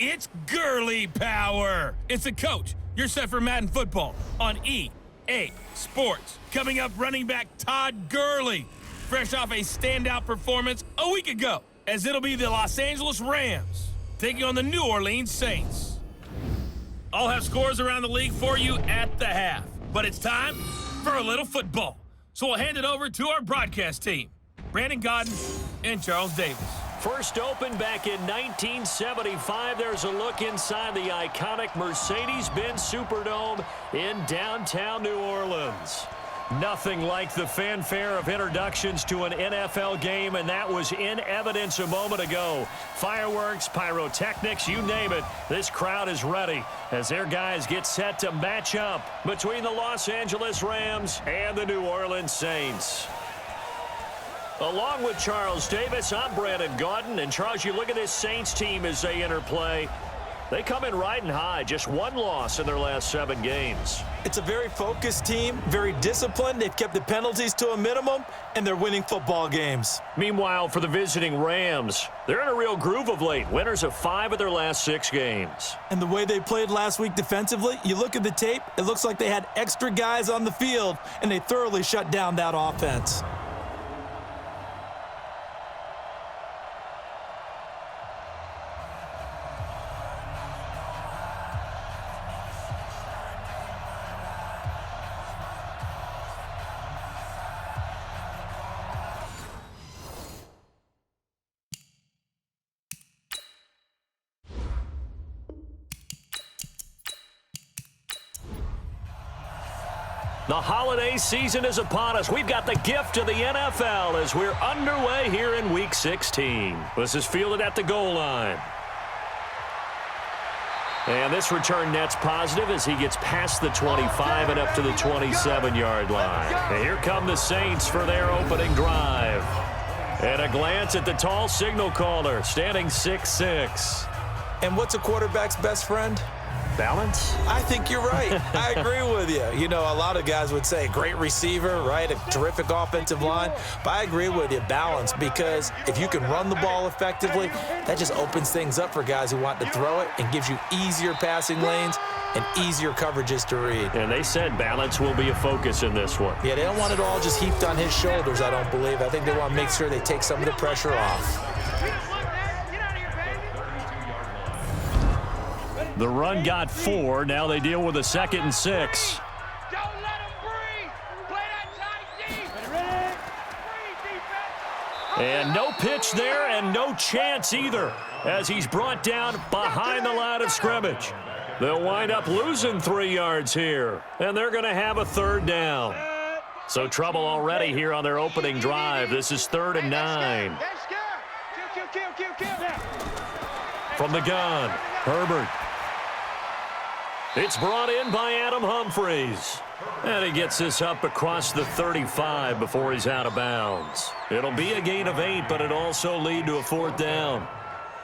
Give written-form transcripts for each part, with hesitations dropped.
It's Gurley Power. It's a coach. You're set for Madden football on EA Sports. Coming up, running back Todd Gurley, fresh off a standout performance a week ago, as it'll be the Los Angeles Rams taking on the New Orleans Saints. I'll have scores around the league for you at the half, but it's time for a little football. So we'll hand it over to our broadcast team, Brandon Gaudin and Charles Davis. First opened back in 1975. There's a look inside the iconic Mercedes-Benz Superdome in downtown New Orleans. Nothing like the fanfare of introductions to an NFL game, and that was in evidence a moment ago. Fireworks, pyrotechnics, you name it. This crowd is ready as their guys get set to match up between the Los Angeles Rams and the New Orleans Saints. Along with Charles Davis, I'm Brandon Gaudin. And Charles, you look at this Saints team as they interplay. They come in riding high, just one loss in their last 7 games. It's a very focused team, very disciplined. They've kept the penalties to a minimum, and they're winning football games. Meanwhile, for the visiting Rams, they're in a real groove of late. Winners of 5 of their last 6 games. And the way they played last week defensively, you look at the tape, it looks like they had extra guys on the field, and they thoroughly shut down that offense. The holiday season is upon us. We've got the gift of the NFL as we're underway here in Week 16. This is fielded at the goal line. And this return net's positive as he gets past the 25 and up to the 27-yard line. And here come the Saints for their opening drive. And a glance at the tall signal caller, standing 6'6". And what's a quarterback's best friend? Balance? I think you're right. I agree with you. You know, a lot of guys would say great receiver, right? A terrific offensive line. But I agree with you, balance, because if you can run the ball effectively, that just opens things up for guys who want to throw it and gives you easier passing lanes and easier coverages to read. And they said balance will be a focus in this one. Yeah, they don't want it all just heaped on his shoulders, I don't believe. I think they want to make sure they take some of the pressure off. The run got 4. Now they deal with a 2nd and 6. Don't let him breathe. Play that tight deep. And no pitch there and no chance either as he's brought down behind the line of scrimmage. They'll wind up losing 3 yards here, and they're going to have a 3rd down. So trouble already here on their opening drive. This is 3rd and 9. From the gun, Herbert. It's brought in by Adam Humphries. And he gets this up across the 35 before he's out of bounds. It'll be a gain of 8, but it'll also lead to a 4th down.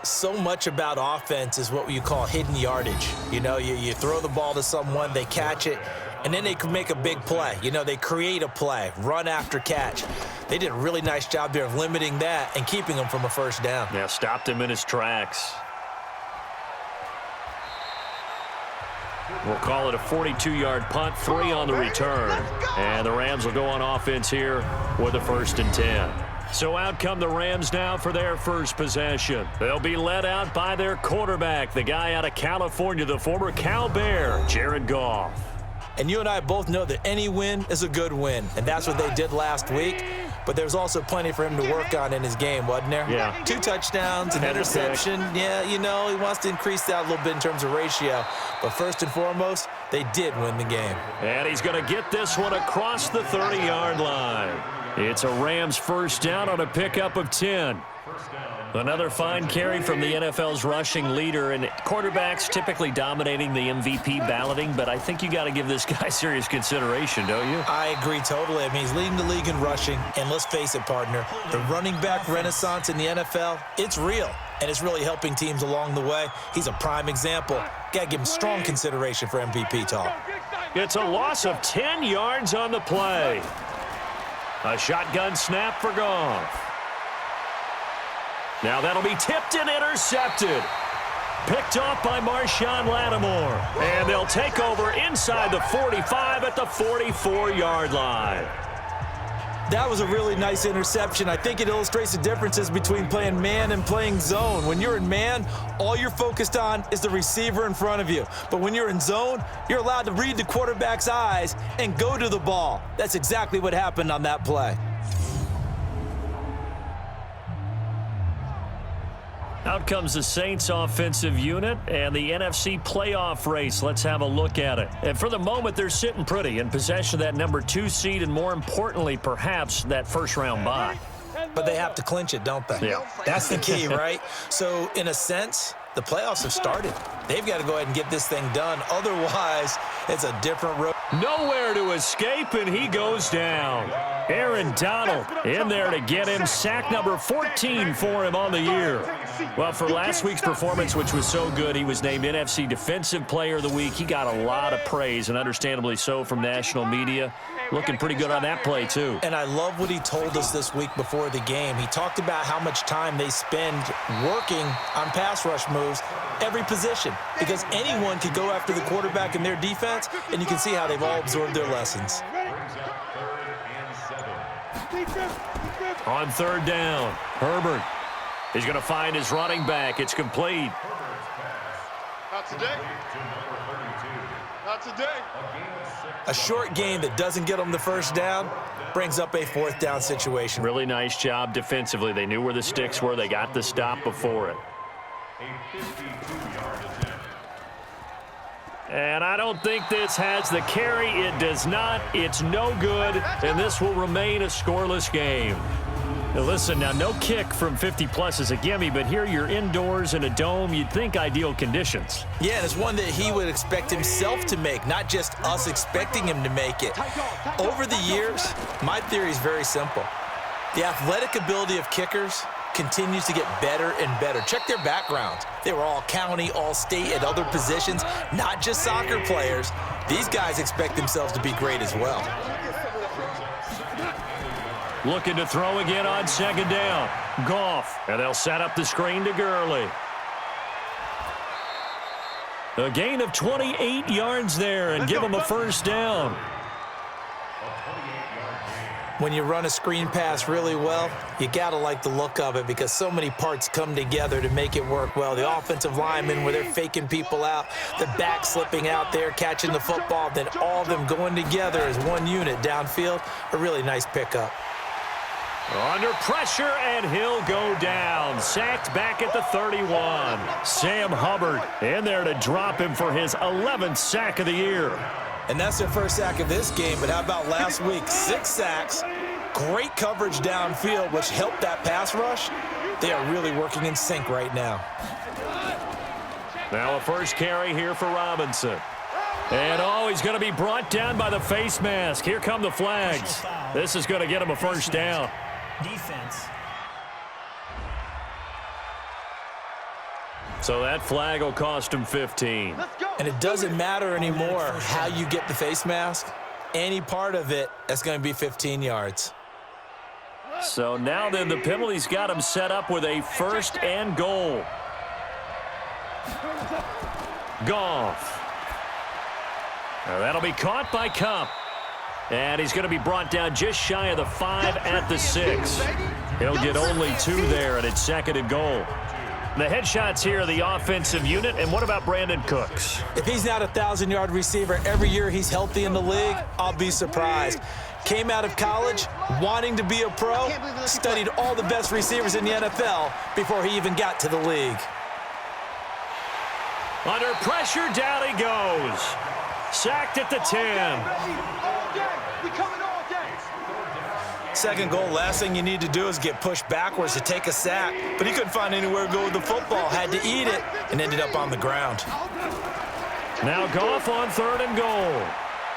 So much about offense is what you call hidden yardage. You know, you throw the ball to someone, they catch it, and then they can make a big play. You know, they create a play, run after catch. They did a really nice job there of limiting that and keeping him from a 1st down. Yeah, stopped him in his tracks. We'll call it a 42-yard punt, 3 on the return. And the Rams will go on offense here with a 1st and 10. So out come the Rams now for their first possession. They'll be led out by their quarterback, the guy out of California, the former Cal Bear, Jared Goff. And you and I both know that any win is a good win, and that's what they did last week. But there's also plenty for him to work on in his game, wasn't there? Yeah. 2 touchdowns, an interception. Yeah, you know, he wants to increase that a little bit in terms of ratio. But first and foremost, they did win the game. And he's going to get this one across the 30-yard line. It's a Rams 1st down on a pickup of 10. Another fine carry from the NFL's rushing leader, and quarterbacks typically dominating the MVP balloting, but I think you got to give this guy serious consideration, don't you? I agree totally. I mean, he's leading the league in rushing, and let's face it, partner, the running back renaissance in the NFL, it's real, and it's really helping teams along the way. He's a prime example. Got to give him strong consideration for MVP talk. It's a loss of 10 yards on the play. A shotgun snap for Goff. Now that'll be tipped and intercepted. Picked off by Marshawn Lattimore. And they'll take over inside the 45 at the 44-yard line. That was a really nice interception. I think it illustrates the differences between playing man and playing zone. When you're in man, all you're focused on is the receiver in front of you. But when you're in zone, you're allowed to read the quarterback's eyes and go to the ball. That's exactly what happened on that play. Out comes the Saints offensive unit and the NFC playoff race. Let's have a look at it. And for the moment, they're sitting pretty in possession of that number 2 seed and, more importantly, perhaps that first-round bye. But they have to clinch it, don't they? Yeah. That's the key, right? So, in a sense, the playoffs have started. They've got to go ahead and get this thing done. Otherwise, it's a different road. Nowhere to escape, and he goes down. Aaron Donald in there to get him. Sack number 14 for him on the year. Well, for last week's performance, which was so good, he was named NFC Defensive Player of the Week. He got a lot of praise, and understandably so, from national media. Looking pretty good on that play, too. And I love what he told us this week before the game. He talked about how much time they spend working on pass rush moves, every position, because anyone could go after the quarterback in their defense, and you can see how they've all absorbed their lessons. On third down, Herbert is going to find his running back. It's complete. Not today. Not today. A short game that doesn't get them the first down brings up a fourth down situation. Really nice job defensively. They knew where the sticks were. They got the stop before it. And I don't think this has the carry. It does not. It's no good. And this will remain a scoreless game. Now listen, now no kick from 50-plus is a gimme, but here you're indoors in a dome. You'd think ideal conditions. Yeah, and it's one that he would expect himself to make, not just us expecting him to make it. Over the years, my theory is very simple. The athletic ability of kickers continues to get better and better. Check their backgrounds. They were all county, all state, at other positions, not just soccer players. These guys expect themselves to be great as well. Looking to throw again on second down. Goff, and they'll set up the screen to Gurley. A gain of 28 yards there and give him a first down. When you run a screen pass really well, you got to like the look of it because so many parts come together to make it work well. The offensive linemen where they're faking people out, the back slipping out there, catching the football, then all of them going together as one unit downfield. A really nice pickup. Under pressure, and he'll go down. Sacked back at the 31. Sam Hubbard in there to drop him for his 11th sack of the year. And that's their first sack of this game, but how about last week? 6 sacks, great coverage downfield, which helped that pass rush. They are really working in sync right now. Now a first carry here for Robinson. And, oh, he's going to be brought down by the face mask. Here come the flags. This is going to get him a first down. Defense. So that flag will cost him 15. And it doesn't matter anymore how you get the face mask. Any part of it, that's going to be 15 yards. So now then the penalty's got him set up with a first and goal. Goff. Now that'll be caught by Kupp. And he's going to be brought down just shy of the 5 at the 6. He'll get only 2 there, and it's second and goal. The headshots here are the offensive unit. And what about Brandon Cooks? If he's not a 1,000-yard receiver every year he's healthy in the league, I'll be surprised. Came out of college wanting to be a pro, studied all the best receivers in the NFL before he even got to the league. Under pressure, down he goes. Sacked at the 10. Second goal, last thing you need to do is get pushed backwards to take a sack. But he couldn't find anywhere to go with the football, had to eat it, and ended up on the ground. Now Goff on third and goal.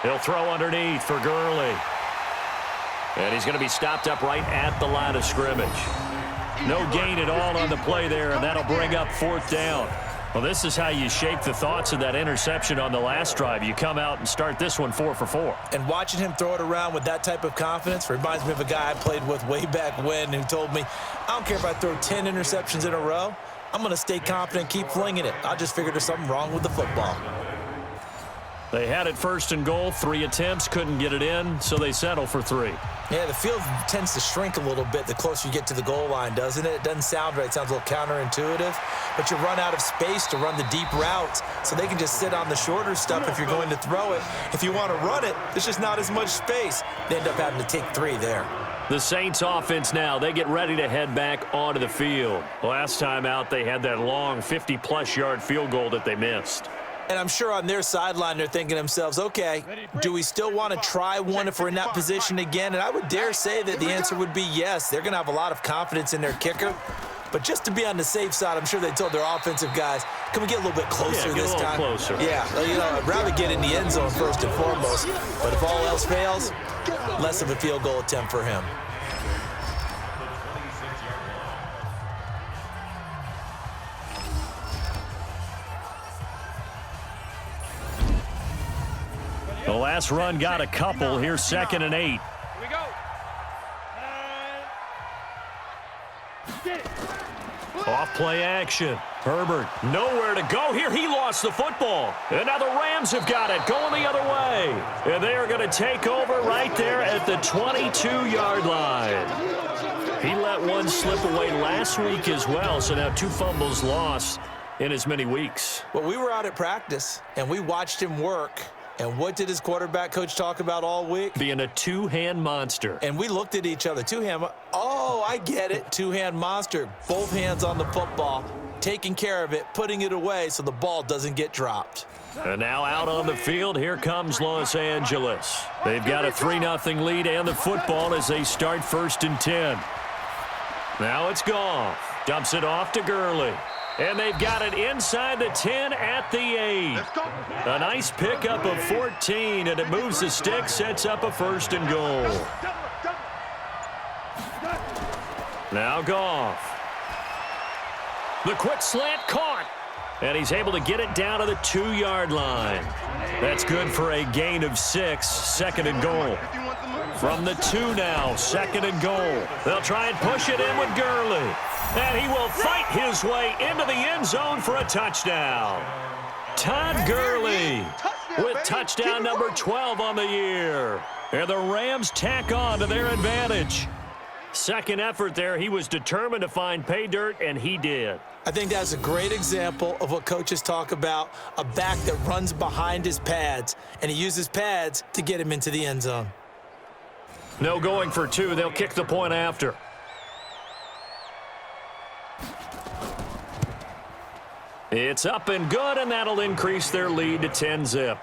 He'll throw underneath for Gurley. And he's going to be stopped up right at the line of scrimmage. No gain at all on the play there, and that'll bring up fourth down. Well, this is how you shake the thoughts of that interception on the last drive. You come out and start this one 4 for 4. And watching him throw it around with that type of confidence reminds me of a guy I played with way back when who told me, I don't care if I throw 10 interceptions in a row. I'm going to stay confident, keep flinging it. I just figured there's something wrong with the football. They had it 1st and goal, 3 attempts, couldn't get it in, so they settle for 3. Yeah, the field tends to shrink a little bit the closer you get to the goal line, doesn't it? It doesn't sound right. It sounds a little counterintuitive. But you run out of space to run the deep routes, so they can just sit on the shorter stuff if you're going to throw it. If you want to run it, there's just not as much space. They end up having to take 3 there. The Saints offense now, they get ready to head back onto the field. Last time out, they had that long 50-plus yard field goal that they missed. And I'm sure on their sideline they're thinking to themselves, okay, do we still want to try one if we're in that position again? And I would dare say that the answer would be yes. They're going to have a lot of confidence in their kicker. But just to be on the safe side, I'm sure they told their offensive guys, can we get a little bit closer this time? Closer. Yeah, I'd rather get in the end zone first and foremost. But if all else fails, less of a field goal attempt for him. The last run got a couple. Here's 2nd and 8. Here we go. Off play action. Herbert nowhere to go here. He lost the football. And now the Rams have got it going the other way. And they are going to take over right there at the 22-yard line. He let one slip away last week as well. So now 2 fumbles lost in as many weeks. Well, we were out at practice, and we watched him work. And what did his quarterback coach talk about all week? Being a 2-hand monster. And we looked at each other. 2-hand. Oh, I get it. 2-hand monster. Both hands on the football, taking care of it, putting it away so the ball doesn't get dropped. And now out on the field, here comes Los Angeles. They've got a 3-0 lead and the football as they start 1st and 10. Now it's Goff. Dumps it off to Gurley. And they've got it inside the 10 at the 8. A nice pickup of 14, and it moves the stick, sets up a 1st and goal. Now Goff. The quick slant caught. And he's able to get it down to the 2-yard line. That's good for a gain of 6, 2nd and goal. From the 2 now, 2nd and goal. They'll try and push it in with Gurley. And he will fight his way into the end zone for a touchdown. Todd Gurley with touchdown number 12 on the year. And the Rams tack on to their advantage. Second effort there, he was determined to find pay dirt, and he did. I think that's a great example of what coaches talk about, a back that runs behind his pads, and he uses pads to get him into the end zone. No going for 2. They'll kick the point after. It's up and good, and that'll increase their lead to 10-zip.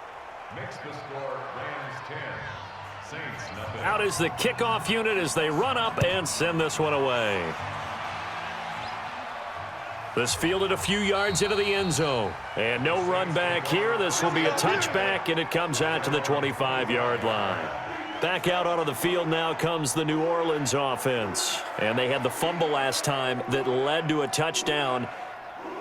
Makes the score Rams 10, Saints nothing. Out is the kickoff unit as they run up and send this one away. This fielded a few yards into the end zone. And no run back here. This will be a touchback, and it comes out to the 25-yard line. Back out onto the field now comes the New Orleans offense. And they had the fumble last time that led to a touchdown.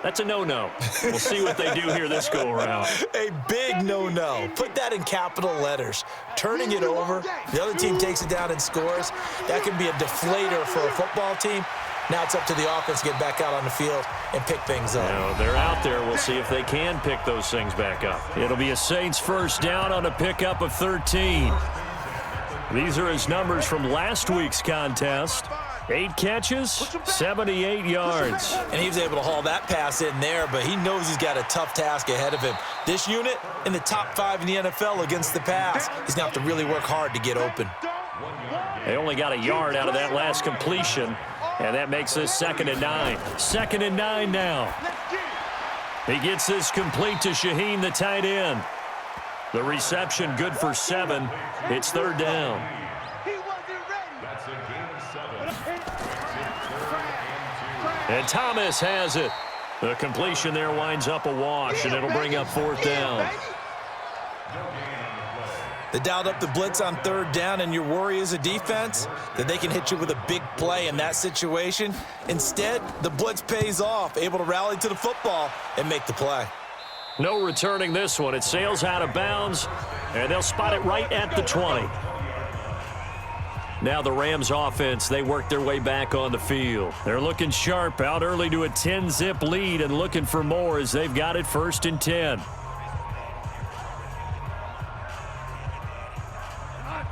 That's a no-no. We'll see what they do here this go-around. A big no-no. Put that in capital letters. Turning it over, the other team takes it down and scores. That can be a deflator for a football team. Now it's up to the offense to get back out on the field and pick things up. Now, they're out there. We'll see if they can pick those things back up. It'll be a Saints first down on a pickup of 13. These are his numbers from last week's contest. 8 catches, 78 yards. And he was able to haul that pass in there, but he knows he's got a tough task ahead of him. This unit in the top 5 in the NFL against the pass. He's going to have to really work hard to get open. They only got a yard out of that last completion, and that makes this 2nd and 9. 2nd and 9 now. He gets this complete to Shaheen, the tight end. The reception good for 7. It's 3rd down. That's a gain of 7. And Thomas has it. The completion there winds up a wash, and it'll bring up 4th down. They dialed up the blitz on 3rd down, and your worry as a defense that they can hit you with a big play in that situation. Instead, the blitz pays off, able to rally to the football and make the play. No returning this one. It sails out of bounds, and they'll spot it right at the 20. Now the Rams offense, they work their way back on the field. They're looking sharp, out early to a 10-zip lead and looking for more as they've got it 1st and 10.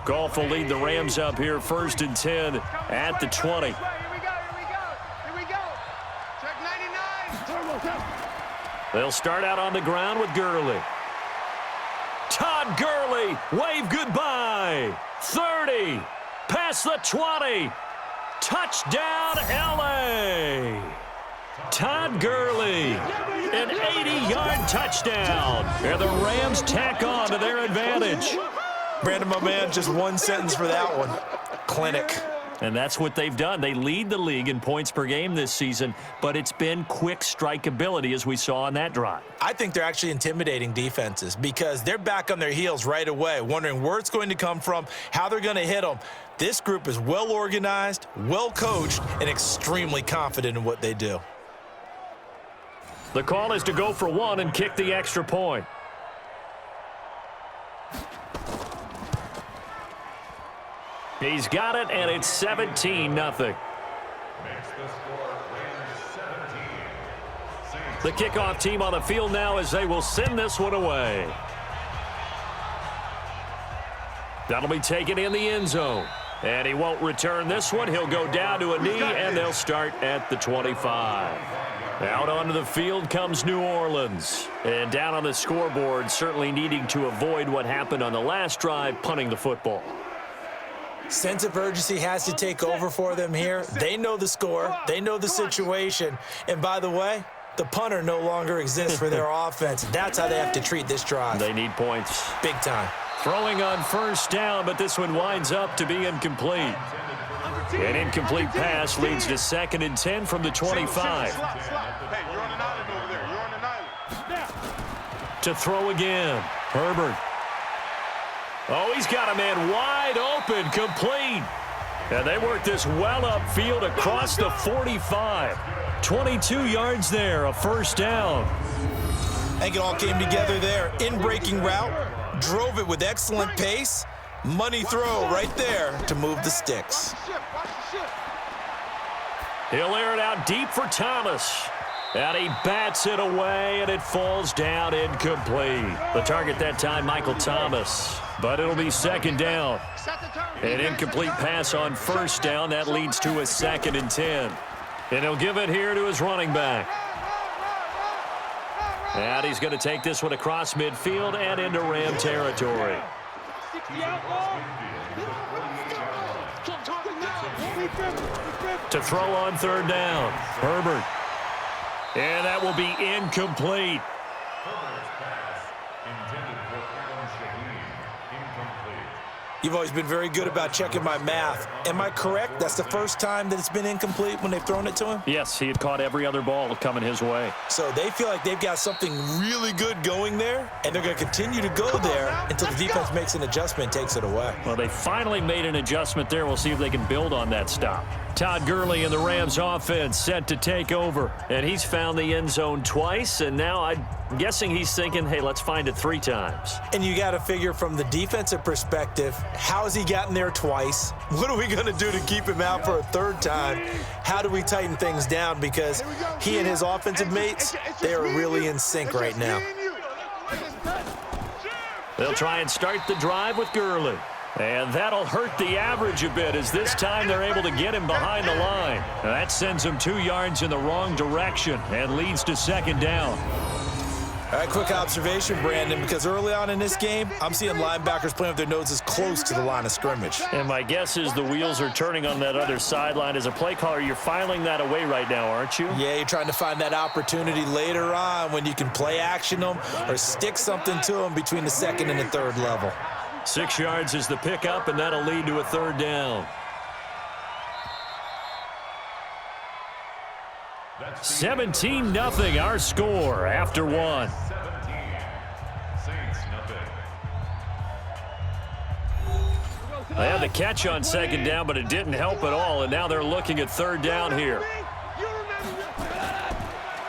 Goff will lead the Rams up here 1st and 10 at the 20. Here we go. Check 99. They'll start out on the ground with Gurley. Todd Gurley, wave goodbye. 30, past the 20. Touchdown, L.A. Todd Gurley, an 80-yard touchdown. And the Rams tack on to their advantage. Brandon, my man, just one sentence for that one. Clinic. And that's what they've done. They lead the league in points per game this season, but it's been quick strikeability as we saw on that drive. I think they're actually intimidating defenses because they're back on their heels right away, wondering where it's going to come from, how they're going to hit them. This group is well organized, well coached, and extremely confident in what they do. The call is to go for one and kick the extra point. He's got it, and it's 17-0. The kickoff team on the field now as they will send this one away. That'll be taken in the end zone. And he won't return this one. He'll go down to a knee, and they'll start at the 25. Out onto the field comes New Orleans. And down on the scoreboard, certainly needing to avoid what happened on the last drive, punting the football. Sense of urgency has to take over for them here. They know the score. They know the situation. And by the way, the punter no longer exists for their offense. That's how they have to treat this drive. They need points. Big time. Throwing on 1st down, but this one winds up to be incomplete. An incomplete pass leads to 2nd and 10 from the 25. Hey, you're on an island over there. You're on an island. To throw again. Herbert. Oh, he's got a man wide open, complete. And they work this well upfield across the 45. 22 yards there, a 1st down. I think it all came together there. In-breaking route, drove it with excellent pace. Money throw right there to move the sticks. He'll air it out deep for Thomas. And he bats it away, and it falls down incomplete. The target that time, Michael Thomas. But it'll be 2nd down. An incomplete pass on 1st down. That leads to a 2nd and 10. And he'll give it here to his running back. And he's going to take this one across midfield and into Ram territory. To throw on 3rd down. Herbert. And that will be incomplete. You've always been very good about checking my math. Am I correct? That's the first time that it's been incomplete when they've thrown it to him? Yes, he had caught every other ball coming his way. So they feel like they've got something really good going there, and they're going to continue to go there until the defense makes an adjustment and takes it away. Well, they finally made an adjustment there. We'll see if they can build on that stop. Todd Gurley and the Rams offense set to take over. And he's found the end zone twice, and now I'm guessing he's thinking, hey, let's find it 3 times. And you got to figure from the defensive perspective, how has he gotten there twice? What are we going to do to keep him out for a 3rd time? How do we tighten things down? Because he and his offensive mates, they are really in sync right now. They'll try and start the drive with Gurley. And that'll hurt the average a bit as this time they're able to get him behind the line. Now that sends him 2 yards in the wrong direction and leads to 2nd down. All right, quick observation, Brandon, because early on in this game, I'm seeing linebackers playing with their noses close to the line of scrimmage. And my guess is the wheels are turning on that other sideline. As a play caller, you're filing that away right now, aren't you? Yeah, you're trying to find that opportunity later on when you can play action them or stick something to them between the 2nd and the 3rd level. 6 yards is the pickup, and that'll lead to a 3rd down. 17-0 our score after 1. They had the catch on 2nd down, but it didn't help at all, and now they're looking at 3rd down here.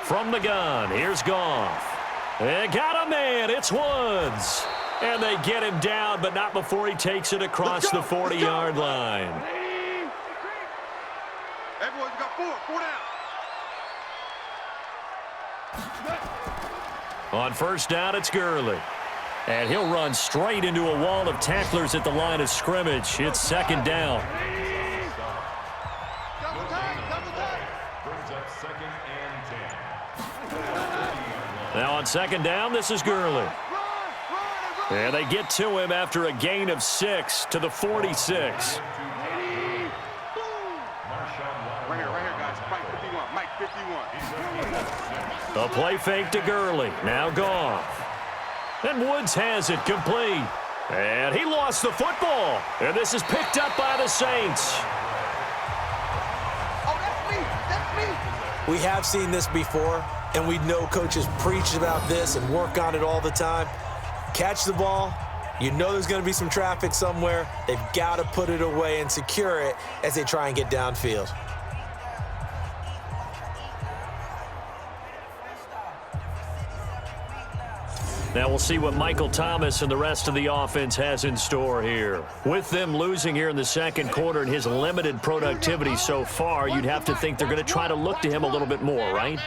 From the gun, here's Goff. They got a man, it's Woods. And they get him down, but not before he takes it across the 40-yard line. Everyone's got 4 down. On first down, it's Gurley. And he'll run straight into a wall of tacklers at the line of scrimmage. It's second down. Double time. Brings up 2nd and 10. Now on second down, this is Gurley. And they get to him after a gain of 6 to the 46. Right here, guys. Mike 51. A play fake to Gurley. Now Goff. And Woods has it complete. And he lost the football. And this is picked up by the Saints. Oh, that's me. We have seen this before, and we know coaches preach about this and work on it all the time. Catch the ball. You know there's going to be some traffic somewhere. They've got to put it away and secure it as they try and get downfield. Now we'll see what Michael Thomas and the rest of the offense has in store here. With them losing here in the second quarter and his limited productivity so far, you'd have to think they're going to try to look to him a little bit more, right?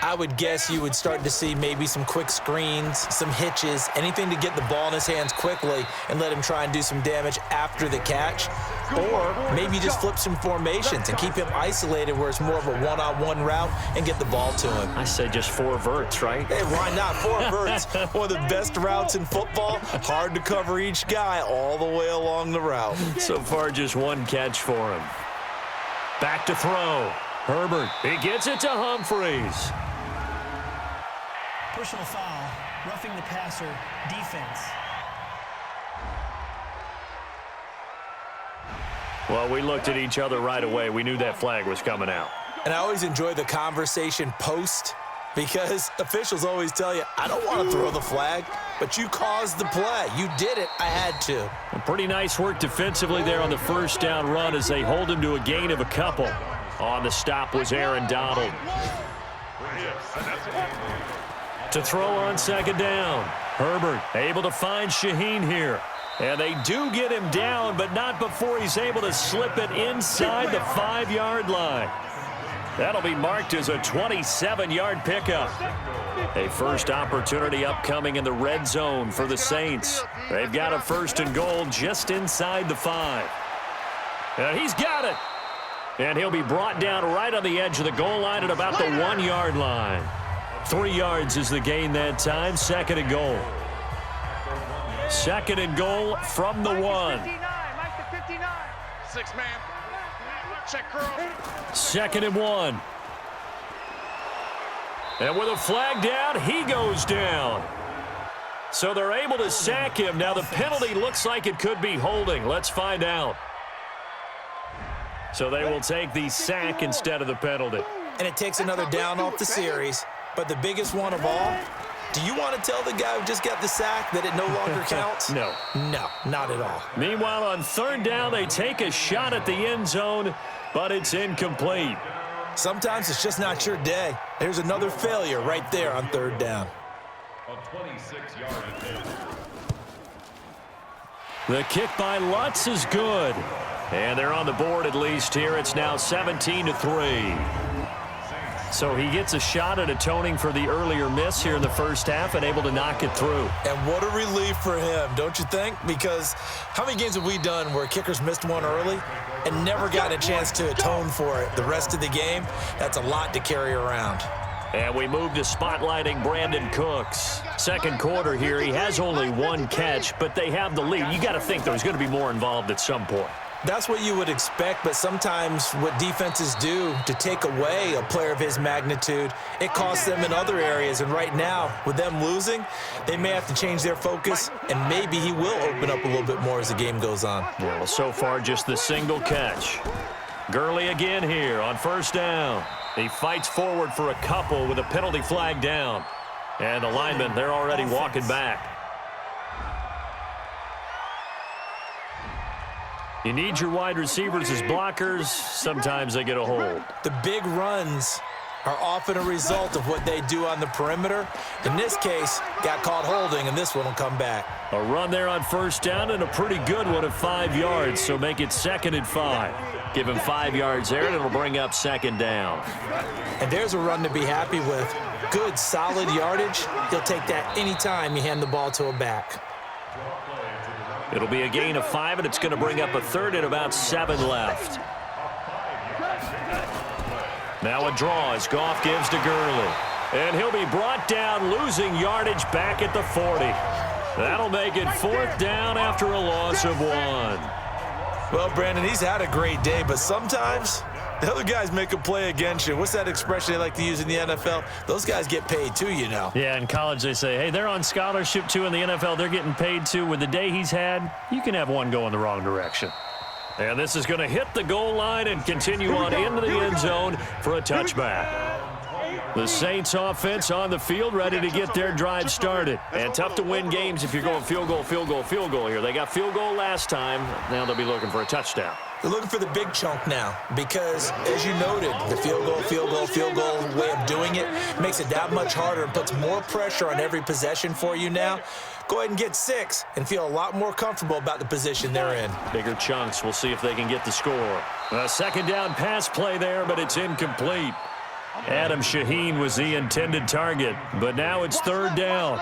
I would guess you would start to see maybe some quick screens, some hitches, anything to get the ball in his hands quickly and let him try and do some damage after the catch. Or maybe just flip some formations and keep him isolated where it's more of a one-on-one route and get the ball to him. I say just 4 verts, right? Hey, why not? 4 verts, one of the best routes in football. Hard to cover each guy all the way along the route. So far, just 1 catch for him. Back to throw. Herbert, he gets it to Humphries. Personal foul, roughing the passer, defense. Well, we looked at each other right away. We knew that flag was coming out. And I always enjoy the conversation post because officials always tell you, I don't want to throw the flag, but you caused the play. You did it. I had to. Pretty nice work defensively there on the first down run as they hold him to a gain of a couple. On the stop was Aaron Donald. To throw on second down. Herbert able to find Shaheen here. And they do get him down, but not before he's able to slip it inside the 5-yard line. That'll be marked as a 27-yard pickup. A first opportunity upcoming in the red zone for the Saints. They've got a 1st and goal just inside the 5. And he's got it. And he'll be brought down right on the edge of the goal line at about the 1-yard line. 3 yards is the gain that time. 2nd and goal. 2nd and goal from the 1. Mike the 59. 6 man. Check curl. 2nd and 1. And with a flag down, he goes down. So they're able to sack him. Now the penalty looks like it could be holding. Let's find out. So they will take the sack instead of the penalty. And it takes another down off the series. But the biggest one of all, do you want to tell the guy who just got the sack that it no longer counts? No. No, not at all. Meanwhile, on 3rd down, they take a shot at the end zone, but it's incomplete. Sometimes it's just not your day. There's another failure right there on 3rd down. A 26-yard attempt. The kick by Lutz is good. And they're on the board at least here. It's now 17-3. So he gets a shot at atoning for the earlier miss here in the first half and able to knock it through. And what a relief for him, don't you think? Because how many games have we done where kickers missed one early and never got a chance to atone for it the rest of the game? That's a lot to carry around. And we move to spotlighting Brandon Cooks. Second quarter here, he has only 1 catch, but they have the lead. You got to think there's going to be more involved at some point. That's what you would expect, but sometimes what defenses do to take away a player of his magnitude, it costs them in other areas. And right now, with them losing, they may have to change their focus, and maybe he will open up a little bit more as the game goes on. Well, so far, just the single catch. Gurley again here on 1st down. He fights forward for a couple with a penalty flag down. And the linemen, they're already walking back. You need your wide receivers as blockers. Sometimes they get a hold. The big runs are often a result of what they do on the perimeter. In this case, got caught holding, and this one will come back. A run there on first down and a pretty good one of 5 yards, so make it 2nd and 5. Give him 5 yards there, and it'll bring up 2nd down. And there's a run to be happy with. Good, solid yardage. He'll take that anytime you hand the ball to a back. It'll be a gain of 5, and it's going to bring up a 3rd and about 7 left. Now a draw as Goff gives to Gurley. And he'll be brought down, losing yardage back at the 40. That'll make it 4th down after a loss of 1. Well, Brandon, he's had a great day, but sometimes the other guys make a play against you. What's that expression they like to use in the NFL? Those guys get paid too, you know. Yeah, in college they say, hey, they're on scholarship too. In the NFL, they're getting paid too. With the day he's had, you can have one go in the wrong direction. And this is going to hit the goal line and continue on into the end zone for a touchback. The Saints offense on the field, ready to get their drive started. And tough to win games if you're going field goal, field goal, field goal here. They got field goal last time. Now they'll be looking for a touchdown. They're looking for the big chunk now because, as you noted, the field goal way of doing it makes it that much harder and puts more pressure on every possession for you now. Go ahead and get 6 and feel a lot more comfortable about the position they're in. Bigger chunks. We'll see if they can get the score. A 2nd down pass play there, but it's incomplete. Adam Shaheen was the intended target, but now it's 3rd down.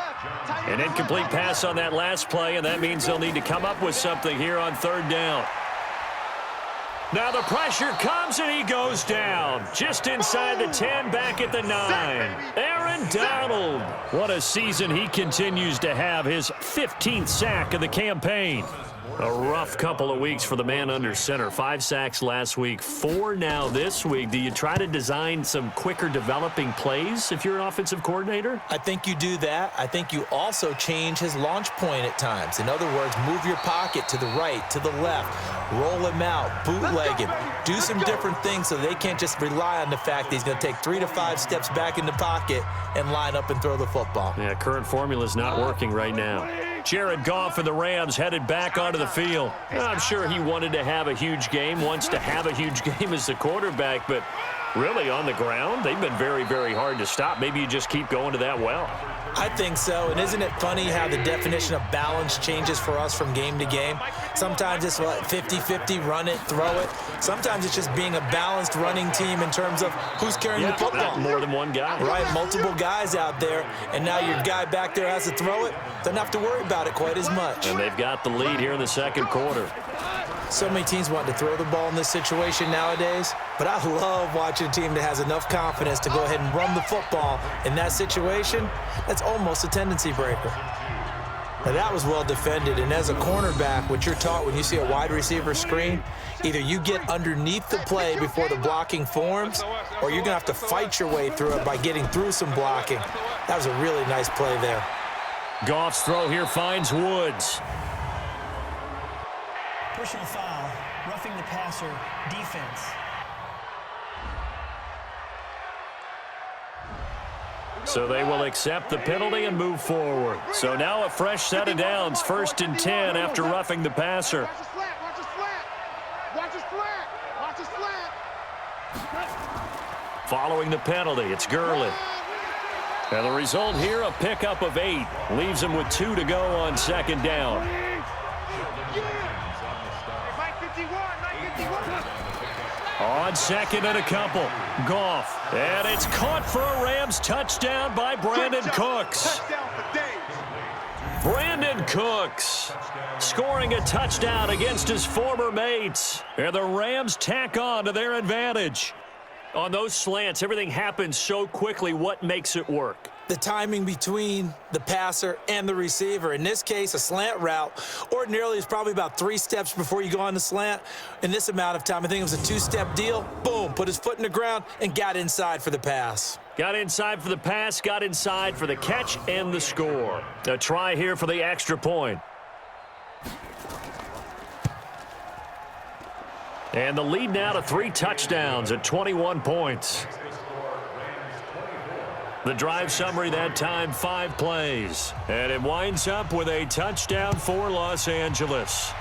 An incomplete pass on that last play, and that means they'll need to come up with something here on 3rd down. Now the pressure comes, and he goes down. Just inside the 10, back at the 9. Aaron Donald. What a season he continues to have, his 15th sack of the campaign. A rough couple of weeks for the man under center. 5 sacks last week, 4 now this week. Do you try to design some quicker developing plays if you're an offensive coordinator? I think you do that. I think you also change his launch point at times. In other words, move your pocket to the right, to the left, roll him out, bootleg him, do some different things so they can't just rely on the fact that he's going to take 3 to 5 steps back in the pocket and line up and throw the football. Yeah, current formula is not working right now. Jared Goff and the Rams headed back onto the field. I'm sure he wanted to have a huge game, wants to have a huge game as the quarterback, but really on the ground, they've been very, very hard to stop. Maybe you just keep going to that well. I think so, and isn't it funny how the definition of balance changes for us from game to game? Sometimes it's 50-50, run it, throw it. Sometimes it's just being a balanced running team in terms of who's carrying the football. More than one guy. Right, multiple guys out there, and now your guy back there has to throw it. Doesn't have to worry about it quite as much. And they've got the lead here in the 2nd quarter. So many teams want to throw the ball in this situation nowadays, but I love watching a team that has enough confidence to go ahead and run the football in that situation. That's almost a tendency breaker. Now that was well defended, and as a cornerback, what you're taught when you see a wide receiver screen, either you get underneath the play before the blocking forms, or you're going to have to fight your way through it by getting through some blocking. That was a really nice play there. Goff's throw here finds Woods. Personal foul, roughing the passer, defense. So they will accept the penalty and move forward. So now a fresh set of downs, 1st and 10 after roughing the passer. Watch his flat, watch his flat. Watch his flat, watch his flat. Following the penalty, it's Gurley. And the result here, a pickup of 8. Leaves him with 2 to go on 2nd down. On 2nd and a couple, Goff. And it's caught for a Rams touchdown by Brandon Cooks. Brandon Cooks scoring a touchdown against his former mates. And the Rams tack on to their advantage. On those slants, everything happens so quickly. What makes it work? The timing between the passer and the receiver. In this case, a slant route ordinarily is probably about 3 steps before you go on the slant. In this amount of time, I think it was a 2-step deal. Boom, put his foot in the ground and got inside for the pass. Got inside for the pass, got inside for the catch and the score. A try here for the extra point. And the lead now to 3 touchdowns at 21 points. The drive summary that time, 5 plays. And it winds up with a touchdown for Los Angeles.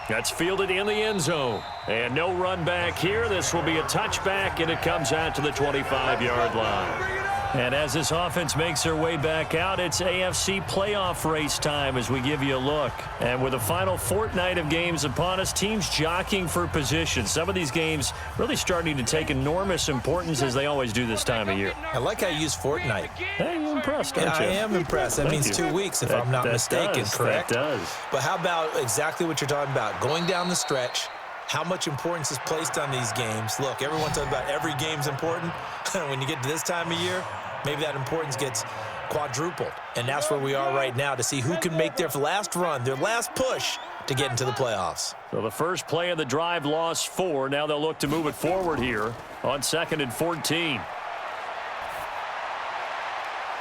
That's fielded in the end zone. And no run back here. This will be a touchback, and it comes out to the 25-yard line. And as this offense makes their way back out, it's AFC playoff race time as we give you a look. And with the final fortnight of games upon us, teams jockeying for position. Some of these games really starting to take enormous importance as they always do this time of year. I like how you use fortnight. Hey, you're impressed, aren't you? I am impressed. That means 2 weeks, if I'm not mistaken, correct? That does. But how about exactly what you're talking about? Going down the stretch, how much importance is placed on these games. Look, everyone's talking about every game's important. When you get to this time of year, maybe that importance gets quadrupled. And that's where we are right now to see who can make their last run, their last push to get into the playoffs. So the first play of the drive lost 4. Now they'll look to move it forward here on 2nd and 14.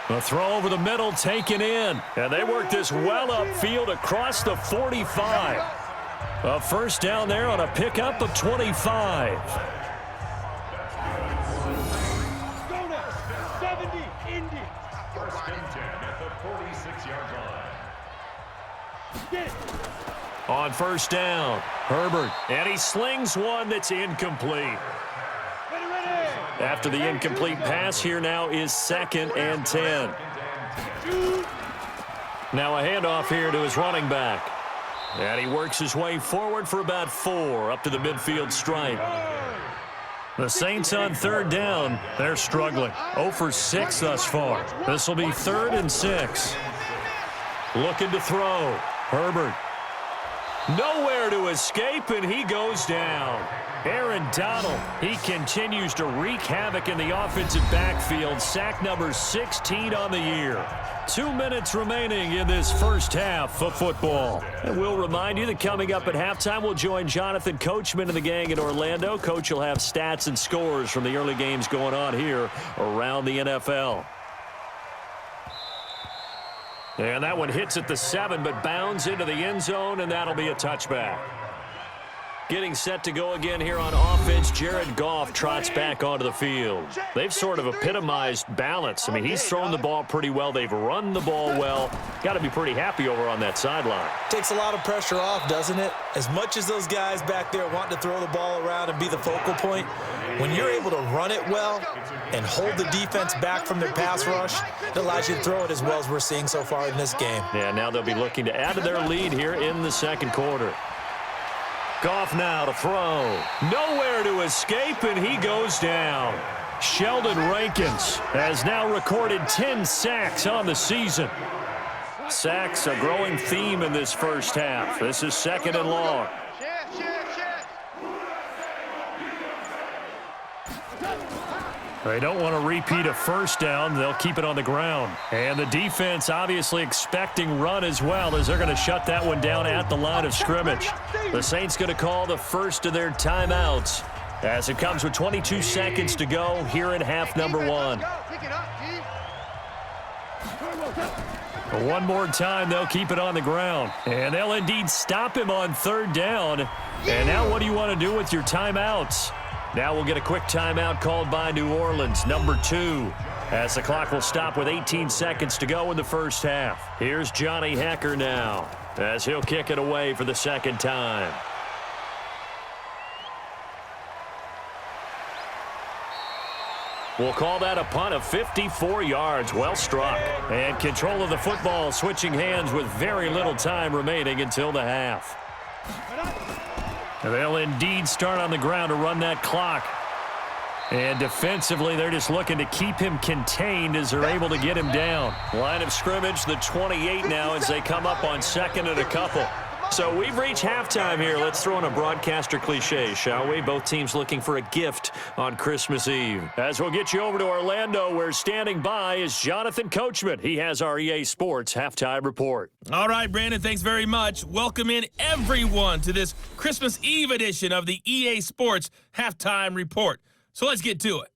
A throw over the middle taken in. And they work this well upfield across the 45. A first down there on a pickup of 25. First and 10 at the 46-yard line. On first down, Herbert. And he slings one that's incomplete. After the incomplete pass, here now is 2nd and 10. Now a handoff here to his running back. And he works his way forward for about 4 up to the midfield stripe. The Saints on 3rd down, they're struggling. 0 for 6 thus far. This will be 3rd and 6. Looking to throw. Herbert. Nowhere to escape, and he goes down. Aaron Donald, he continues to wreak havoc in the offensive backfield. Sack number 16 on the year. 2 minutes remaining in this first half of football. And we'll remind you that coming up at halftime, we'll join Jonathan Coachman and the gang in Orlando. Coach will have stats and scores from the early games going on here around the NFL. And that one hits at the 7, but bounds into the end zone, and that'll be a touchback. Getting set to go again here on offense, Jared Goff trots back onto the field. They've sort of epitomized balance. I mean, he's thrown the ball pretty well. They've run the ball well. Got to be pretty happy over on that sideline. Takes a lot of pressure off, doesn't it? As much as those guys back there want to throw the ball around and be the focal point, when you're able to run it well and hold the defense back from their pass rush, it allows you to throw it as well as we're seeing so far in this game. Yeah, now they'll be looking to add to their lead here in the second quarter. Goff now to throw. Nowhere to escape, and he goes down. Sheldon Rankins has now recorded 10 sacks on the season. Sacks a growing theme in this first half. This is 2nd and long. They don't want to repeat a first down. They'll keep it on the ground. And the defense obviously expecting run as well, as they're going to shut that one down at the line of scrimmage. The Saints going to call the first of their timeouts as it comes with 22 seconds to go here in half number 1. One more time, they'll keep it on the ground. And they'll indeed stop him on 3rd down. And now what do you want to do with your timeouts? Now we'll get a quick timeout called by New Orleans, number 2, as the clock will stop with 18 seconds to go in the first half. Here's Johnny Hekker now, as he'll kick it away for the second time. We'll call that a punt of 54 yards. Well struck. And control of the football switching hands with very little time remaining until the half. They'll indeed start on the ground to run that clock. And defensively, they're just looking to keep him contained as they're able to get him down. Line of scrimmage, the 28 now as they come up on 2nd and a couple. So we've reached halftime here. Let's throw in a broadcaster cliche, shall we? Both teams looking for a gift on Christmas Eve. As we'll get you over to Orlando, where standing by is Jonathan Coachman. He has our EA Sports halftime report. All right, Brandon, thanks very much. Welcome in everyone to this Christmas Eve edition of the EA Sports halftime report. So let's get to it.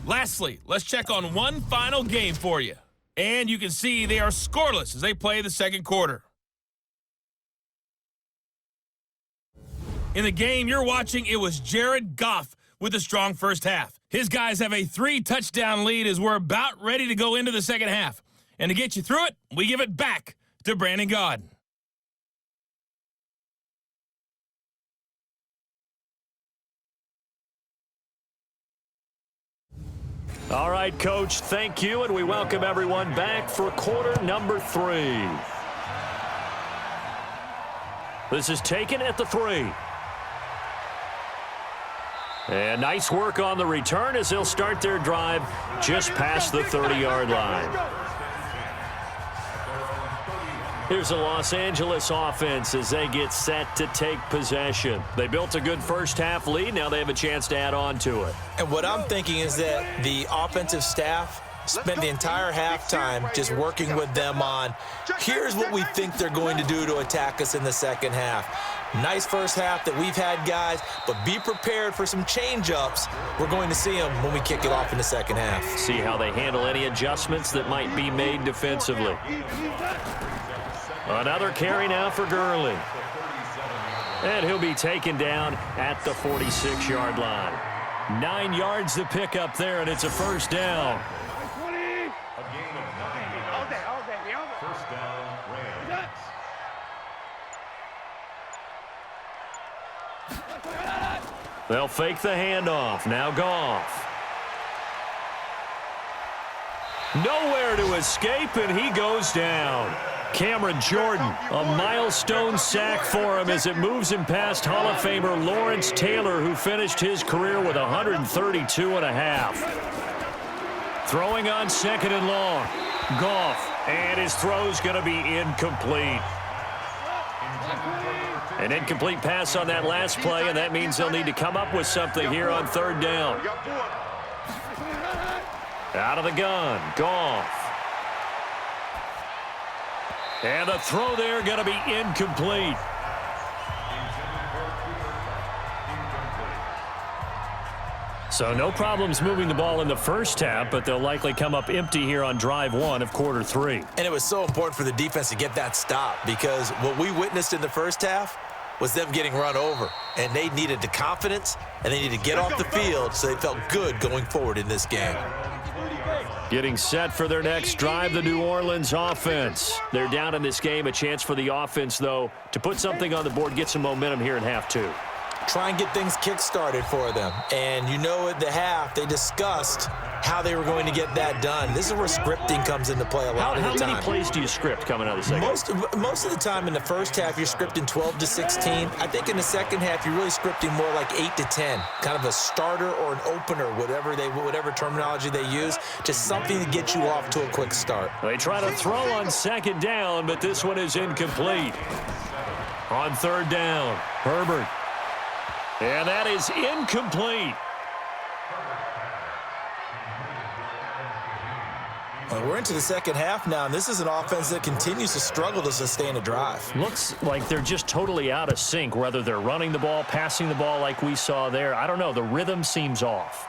Lastly, let's check on one final game for you. And you can see they are scoreless as they play the second quarter. In the game you're watching, it was Jared Goff with a strong first half. His guys have a 3-touchdown lead as we're about ready to go into the second half. And to get you through it, we give it back to Brandon Gaudin. All right, Coach, thank you, and we welcome everyone back for quarter number 3. This is taken at the 3. And nice work on the return as they'll start their drive just past the 30-yard line. Here's the Los Angeles offense as they get set to take possession. They built a good first-half lead. Now they have a chance to add on to it. And what I'm thinking is that the offensive staff spent the entire halftime just working with them on, here's what we think they're going to do to attack us in the second half. Nice first half that we've had, guys, but be prepared for some change-ups. We're going to see them when we kick it off in the second half. See how they handle any adjustments that might be made defensively. Another carry now for Gurley. And he'll be taken down at the 46-yard line. 9 yards to pick up there, and it's a first down. A gain of 9. First down, Rams. They'll fake the handoff. Now Goff. Nowhere to escape, and he goes down. Cameron Jordan, a milestone sack for him as it moves him past Hall of Famer Lawrence Taylor, who finished his career with 132.5. Throwing on second and long. Goff, and his throw's going to be incomplete. An incomplete pass on that last play, and that means they'll need to come up with something here on third down. Out of the gun, Goff. And the throw there going to be incomplete. So no problems moving the ball in the first half, but they'll likely come up empty here on drive 1 of quarter 3. And it was so important for the defense to get that stop because what we witnessed in the first half was them getting run over. And they needed the confidence, and they needed to get off the field so they felt good going forward in this game. Getting set for their next drive, the New Orleans offense. They're down in this game. A chance for the offense, though, to put something on the board, get some momentum here in half 2. Try and get things kick-started for them. And you know at the half, they discussed how they were going to get that done. This is where scripting comes into play a lot of the time. How many plays do you script coming out of the second? Most of the time in the first half, you're scripting 12 to 16. I think in the second half, you're really scripting more like 8 to 10. Kind of a starter or an opener, whatever terminology they use. Just something to get you off to a quick start. They try to throw on second down, but this one is incomplete. On third down, Herbert. And that is incomplete. Well, we're into the second half now, and this is an offense that continues to struggle to sustain a drive. Looks like they're just totally out of sync, whether they're running the ball, passing the ball like we saw there. I don't know. The rhythm seems off.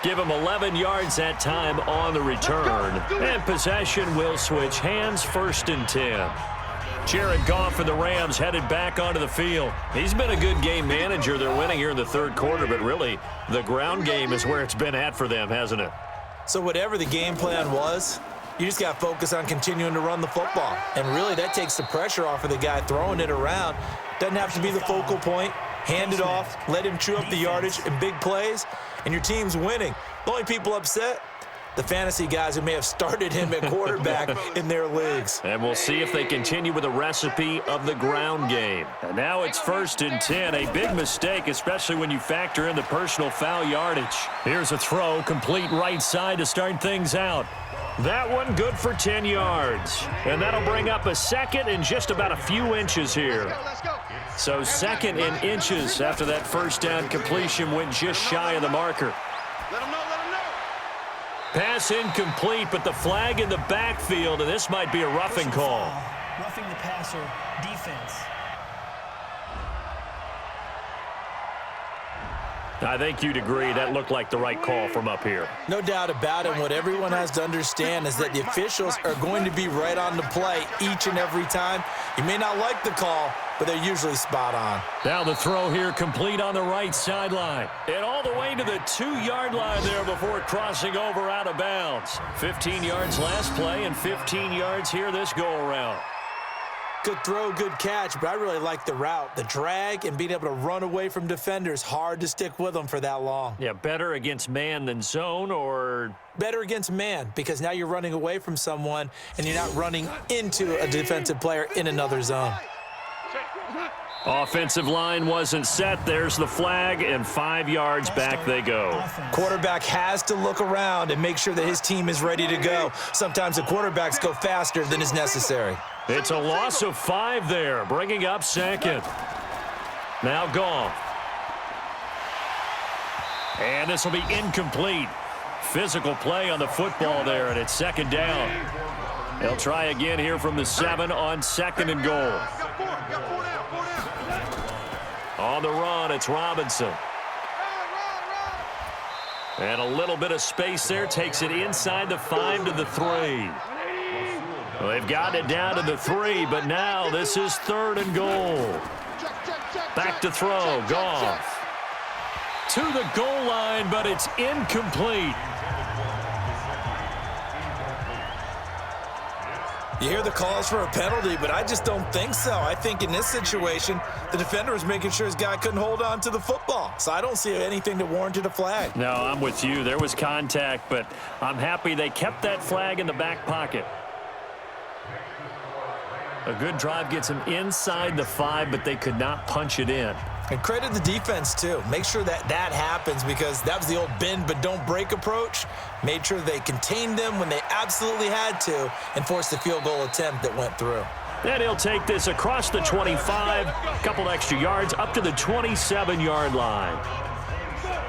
Give them 11 yards that time on the return. And possession will switch hands, 1st and 10. Jared Goff and the Rams headed back onto the field. He's been a good game manager. They're winning here in the third quarter, but really the ground game is where it's been at for them, hasn't it? So whatever the game plan was, you just got to focus on continuing to run the football. And really that takes the pressure off of the guy throwing it around. Doesn't have to be the focal point. Hand it off, let him chew up the yardage in big plays, and your team's winning. The only people upset, the fantasy guys who may have started him at quarterback in their leagues. And we'll see if they continue with a recipe of the ground game. And now it's 1st and 10, a big mistake, especially when you factor in the personal foul yardage. Here's a throw, complete right side to start things out. That one good for 10 yards. And that'll bring up a second and just about a few inches here. So second in inches after that first down completion went just shy of the marker. Let him know. Pass incomplete, but the flag in the backfield, and this might be a roughing call. Roughing the passer, defense. I think you'd agree that looked like the right call from up here. No doubt about it. What everyone has to understand is that the officials are going to be right on the play each and every time. You may not like the call, but they're usually spot on. Now the throw here complete on the right sideline. And all the way to the 2-yard line there before crossing over out of bounds. 15 yards last play and 15 yards here this go-around. Good throw, good catch, but I really like the route. The drag and being able to run away from defenders, hard to stick with them for that long. Yeah, better against man than zone, or better against man, because now you're running away from someone and you're not running into a defensive player in another zone. Offensive line wasn't set. There's the flag, and 5 yards back they go. Quarterback has to look around and make sure that his team is ready to go. Sometimes the quarterbacks go faster than is necessary. It's a loss of 5 there, bringing up second. Now Goff. And this will be incomplete. Physical play on the football there, and it's second down. They'll try again here from the 7 on 2nd and goal. On the run, it's Robinson. And a little bit of space there, takes it inside the 5 to the 3. Well, they've gotten it down to the 3, but now this is 3rd and goal. Back to throw, Goff. To the goal line, but it's incomplete. You hear the calls for a penalty, but I just don't think so. I think in this situation, the defender was making sure his guy couldn't hold on to the football. So I don't see anything that warranted a flag. No, I'm with you. There was contact, but I'm happy they kept that flag in the back pocket. A good drive gets him inside the 5, but they could not punch it in. And credit the defense, too. Make sure that that happens, because that was the old bend but don't break approach. Made sure they contained them when they absolutely had to and forced the field goal attempt that went through. And he'll take this across the 25, a couple extra yards, up to the 27-yard line.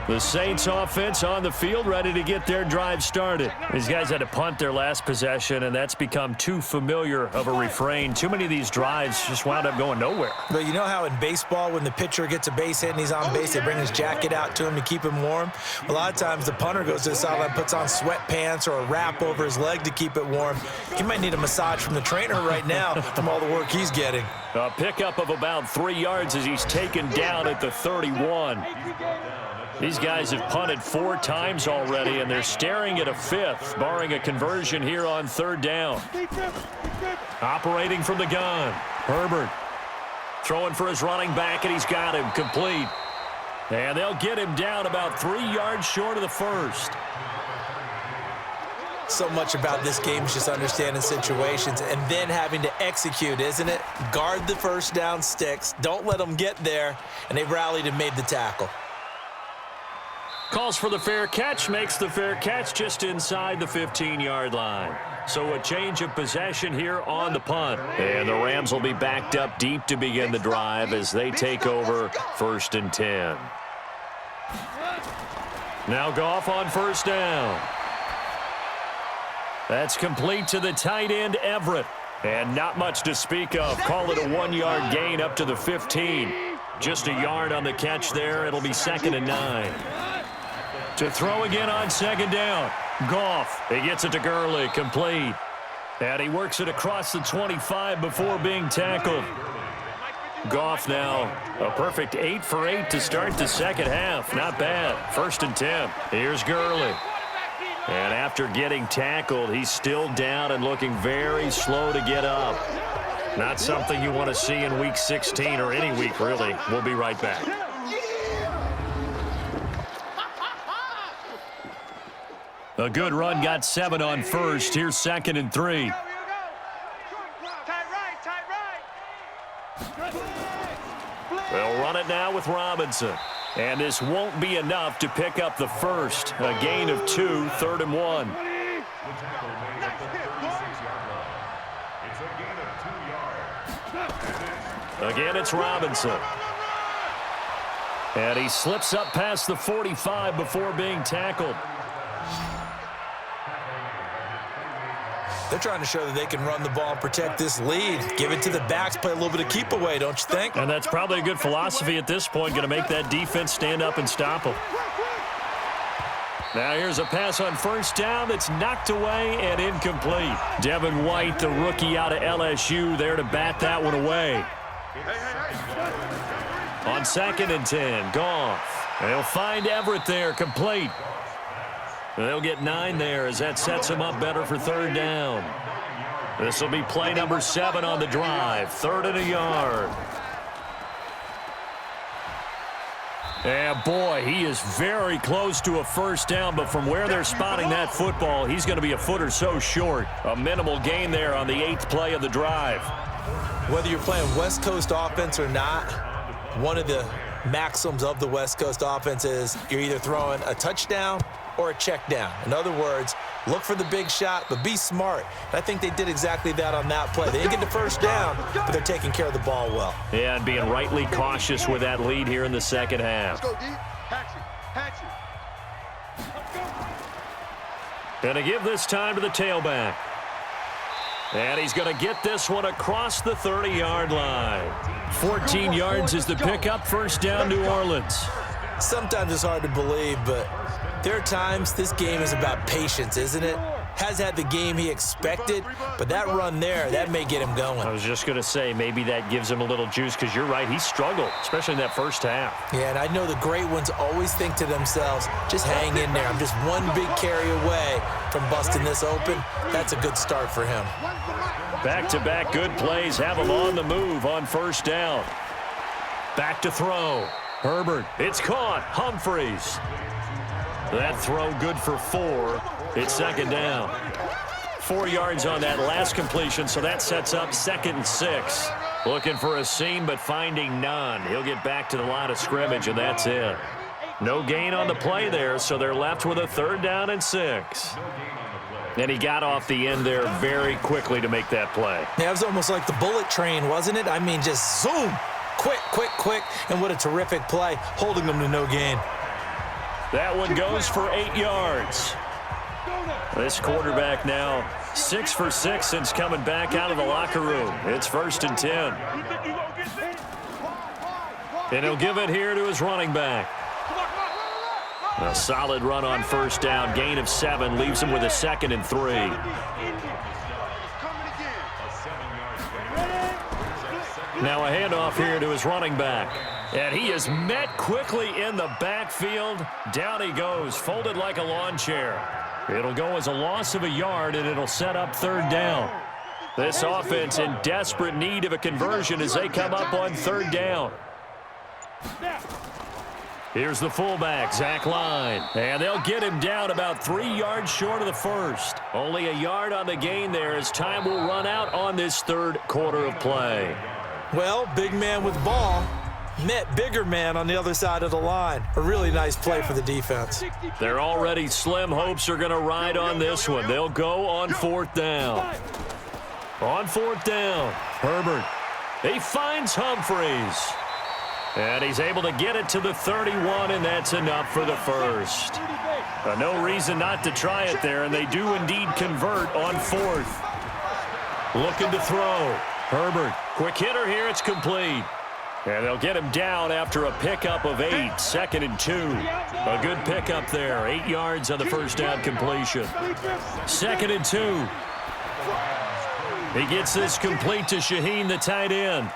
The Saints offense on the field, ready to get their drive started. These guys had to punt their last possession, and that's become too familiar of a refrain. Too many of these drives just wound up going nowhere. But you know how in baseball, when the pitcher gets a base hit and he's on base, they bring his jacket out to him to keep him warm? A lot of times the punter goes to the sideline, puts on sweatpants or a wrap over his leg to keep it warm. He might need a massage from the trainer right now from all the work he's getting. A pickup of about 3 yards as he's taken down at the 31. These guys have punted 4 times already, and they're staring at a 5th, barring a conversion here on 3rd down. Operating from the gun, Herbert. Throwing for his running back, and he's got him complete. And they'll get him down about 3 yards short of the 1st. So much about this game is just understanding situations and then having to execute, isn't it? Guard the first down sticks. Don't let them get there, and they rallied and made the tackle. Calls for the fair catch, makes the fair catch just inside the 15-yard line. So a change of possession here on the punt. And the Rams will be backed up deep to begin the drive as they take over 1st and 10. Now Goff on 1st down. That's complete to the tight end, Everett. And not much to speak of. Call it a 1-yard gain up to the 15. Just a yard on the catch there. It'll be 2nd and 9. To throw again on 2nd down. Goff. He gets it to Gurley. Complete. And he works it across the 25 before being tackled. Goff now a perfect 8 for 8 to start the second half. Not bad. 1st and 10. Here's Gurley. And after getting tackled, he's still down and looking very slow to get up. Not something you want to see in Week 16 or any week, really. We'll be right back. A good run, got 7 on 1st. Here's 2nd and 3. They'll run it now with Robinson. And this won't be enough to pick up the 1st. A gain of 2, 3rd and 1. Again, it's Robinson. And he slips up past the 45 before being tackled. They're trying to show that they can run the ball and protect this lead. Give it to the backs, play a little bit of keep away, don't you think? And that's probably a good philosophy at this point, going to make that defense stand up and stop them. Now here's a pass on first down that's knocked away and incomplete. Devin White, the rookie out of LSU, there to bat that one away. On 2nd and 10, Goff. They'll find Everett there, complete. They'll get 9 there as that sets them up better for 3rd down. This will be play number 7 on the drive, 3rd and a yard. And boy, he is very close to a first down, but from where they're spotting that football, he's going to be a foot or so short. A minimal gain there on the 8th play of the drive. Whether you're playing West Coast offense or not, one of the maxims of the West Coast offense is you're either throwing a touchdown or a check down. In other words, look for the big shot, but be smart. And I think they did exactly that on that play. They didn't get the first down, but they're taking care of the ball well. Yeah, and being rightly cautious with that lead here in the second half. Let's go, D. Hatch it. Going to give this time to the tailback. And he's going to get this one across the 30-yard line. 14 yards is the pickup, first down, New Orleans. Sometimes it's hard to believe, but there are times this game is about patience, isn't it? Has had the game he expected, but that run there, that may get him going. I was just going to say, maybe that gives him a little juice, because you're right, he struggled, especially in that first half. Yeah, and I know the great ones always think to themselves, just hang in there. I'm just one big carry away from busting this open. That's a good start for him. Back-to-back good plays have him on the move on first down. Back to throw. Herbert, it's caught. Humphries. That throw good for 4. It's 2nd down. 4 yards on that last completion, so that sets up 2nd and 6. Looking for a seam, but finding none. He'll get back to the line of scrimmage, and that's it. No gain on the play there, so they're left with a 3rd down and 6. And he got off the end there very quickly to make that play. Yeah, it was almost like the bullet train, wasn't it? I mean, just zoom. Quick, quick, quick. And what a terrific play, holding them to no gain. That one goes for 8 yards. This quarterback now 6 for 6 since coming back out of the locker room. It's 1st and 10. And he'll give it here to his running back. A solid run on first down. Gain of 7 leaves him with a 2nd and 3. Now a handoff here to his running back. And he is met quickly in the backfield. Down he goes, folded like a lawn chair. It'll go as a loss of a yard, and it'll set up 3rd down. This offense in desperate need of a conversion as they come up on 3rd down. Here's the fullback, Zach Line. And they'll get him down about 3 yards short of the first. Only a yard on the gain there as time will run out on this 3rd quarter of play. Well, big man with ball met bigger man on the other side of the line. A really nice play for the defense. Their already slim hopes are going to ride on this one. They'll go on 4th down. On 4th down, Herbert. He finds Humphries. And he's able to get it to the 31, and that's enough for the first. No reason not to try it there, and they do indeed convert on 4th. Looking to throw. Herbert, quick hitter here, it's complete. And they'll get him down after a pickup of 8, 2nd and 2. A good pickup there, 8 yards on the first down completion. 2nd and 2. He gets this complete to Shaheen, the tight end.